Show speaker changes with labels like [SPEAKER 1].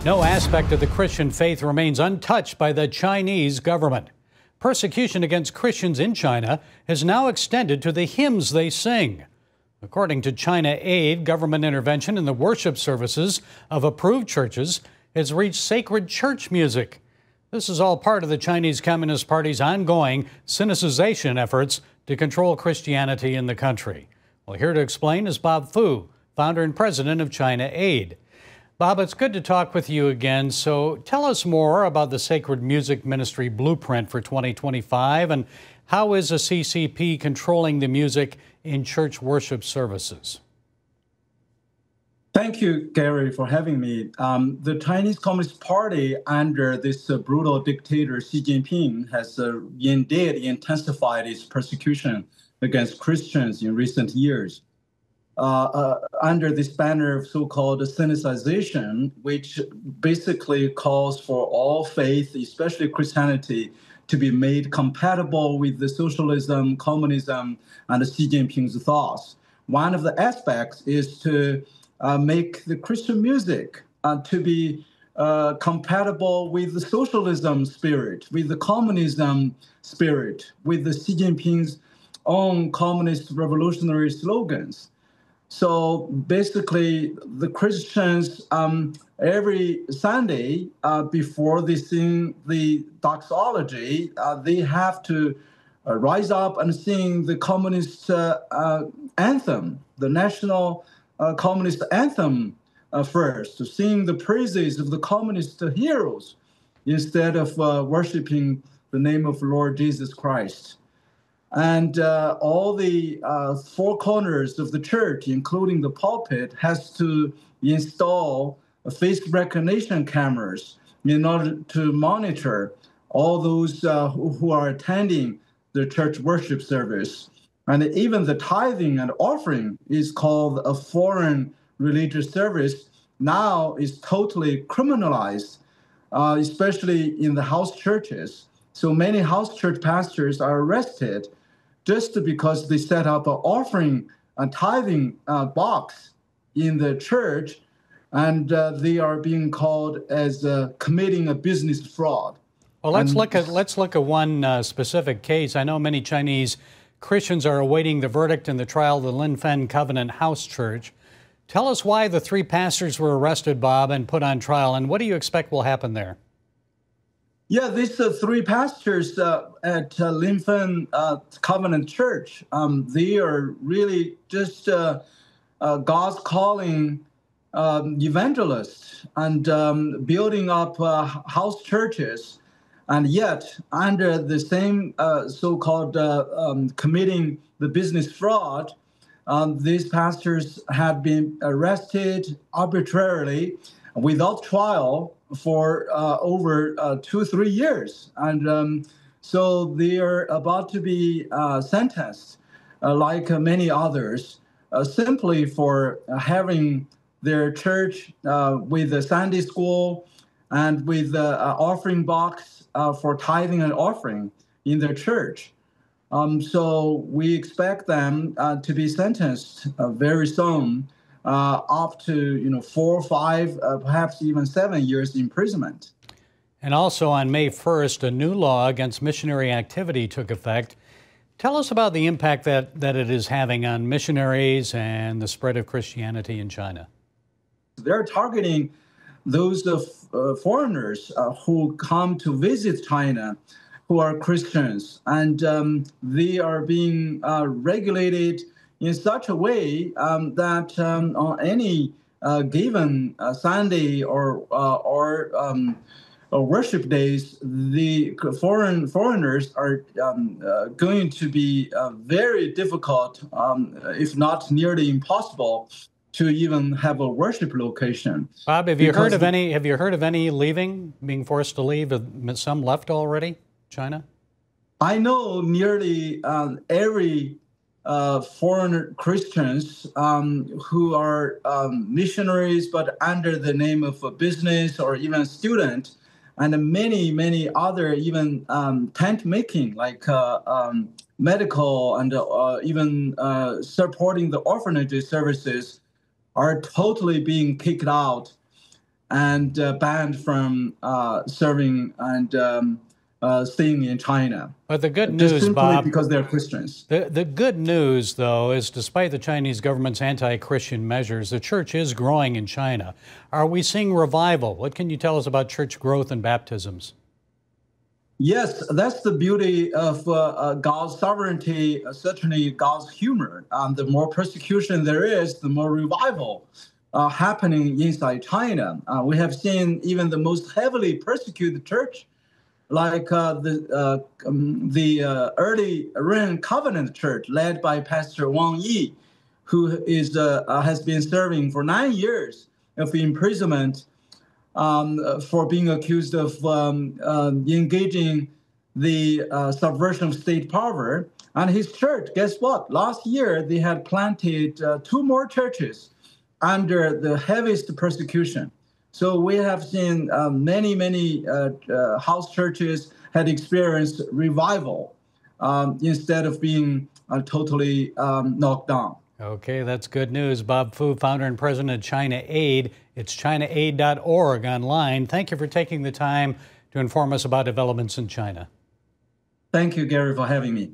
[SPEAKER 1] No aspect of the Christian faith remains untouched by the Chinese government. Persecution against Christians in China has now extended to the hymns they sing. According to China Aid, government intervention in the worship services of approved churches has reached sacred church music. This is all part of the Chinese Communist Party's ongoing sinicization efforts to control Christianity in the country. Well, here to explain is Bob Fu, founder and president of China Aid. Bob, it's good to talk with you again. So tell us more about the Sacred Music Ministry Blueprint for 2025 and how is a CCP controlling the music in church worship services?
[SPEAKER 2] Thank you, Gary, for having me. The Chinese Communist Party under this brutal dictator Xi Jinping has indeed intensified its persecution against Christians in recent years. Under this banner of so-called sinicization, which basically calls for all faith, especially Christianity, to be made compatible with the socialism, communism, and Xi Jinping's thoughts. One of the aspects is to make the Christian music to be compatible with the socialism spirit, with the communism spirit, with the Xi Jinping's own communist revolutionary slogans. So basically, the Christians, every Sunday before they sing the doxology, they have to rise up and sing the communist anthem, the national communist anthem first, to sing the praises of the communist heroes instead of worshiping the name of Lord Jesus Christ. And all the four corners of the church, including the pulpit, has to install face recognition cameras in order to monitor all those who are attending the church worship service. And even the tithing and offering is called a foreign religious service, now is totally criminalized, especially in the house churches. So many house church pastors are arrested just because they set up an offering and tithing box in the church, and they are being called as committing a business fraud.
[SPEAKER 1] Well, let's look at one specific case. I know many Chinese Christians are awaiting the verdict in the trial of the Linfen Covenant House Church. Tell us why the three pastors were arrested, Bob, and put on trial, and what do you expect will happen there?
[SPEAKER 2] Yeah, these three pastors at Linfen Covenant Church, they are really just God's calling evangelists and building up house churches. And yet, under the same so-called committing the business fraud, these pastors had been arrested arbitrarily without trial for over 2-3 years. And so they are about to be sentenced, like many others, simply for having their church with a Sunday school and with the offering box for tithing and offering in their church. So we expect them to be sentenced very soon, up to 4, 5, perhaps even 7 years imprisonment.
[SPEAKER 1] And also on May 1st, a new law against missionary activity took effect. Tell us about the impact that it is having on missionaries and the spread of Christianity in China.
[SPEAKER 2] They're targeting those foreigners who come to visit China, who are Christians, and they are being regulated in such a way that on any given Sunday or worship days, the foreigners are going to be very difficult, if not nearly impossible, to even have a worship location.
[SPEAKER 1] Bob, have you heard of any leaving, being forced to leave? Some left already, China?
[SPEAKER 2] I know nearly every foreign Christians who are missionaries, but under the name of a business or even student, and many other even tent making, like medical and even supporting the orphanage services, are totally being kicked out. and banned from serving and staying in China.
[SPEAKER 1] But the good
[SPEAKER 2] just
[SPEAKER 1] news,
[SPEAKER 2] simply
[SPEAKER 1] Bob,
[SPEAKER 2] because they're Christians.
[SPEAKER 1] The good news, though, is despite the Chinese government's anti-Christian measures, the church is growing in China. Are we seeing revival? What can you tell us about church growth and baptisms?
[SPEAKER 2] Yes, that's the beauty of God's sovereignty, certainly God's humor. The more persecution there is, the more revival happening inside China. We have seen even the most heavily persecuted church, like the early Ren Covenant Church, led by Pastor Wang Yi, who has been serving for 9 years of imprisonment for being accused of engaging the subversion of state power. And his church, guess what? Last year, they had planted 2 more churches under the heaviest persecution. So we have seen many house churches had experienced revival instead of being totally knocked down.
[SPEAKER 1] Okay, that's good news. Bob Fu, founder and president of China Aid. It's ChinaAid.org online. Thank you for taking the time to inform us about developments in China.
[SPEAKER 2] Thank you, Gary, for having me.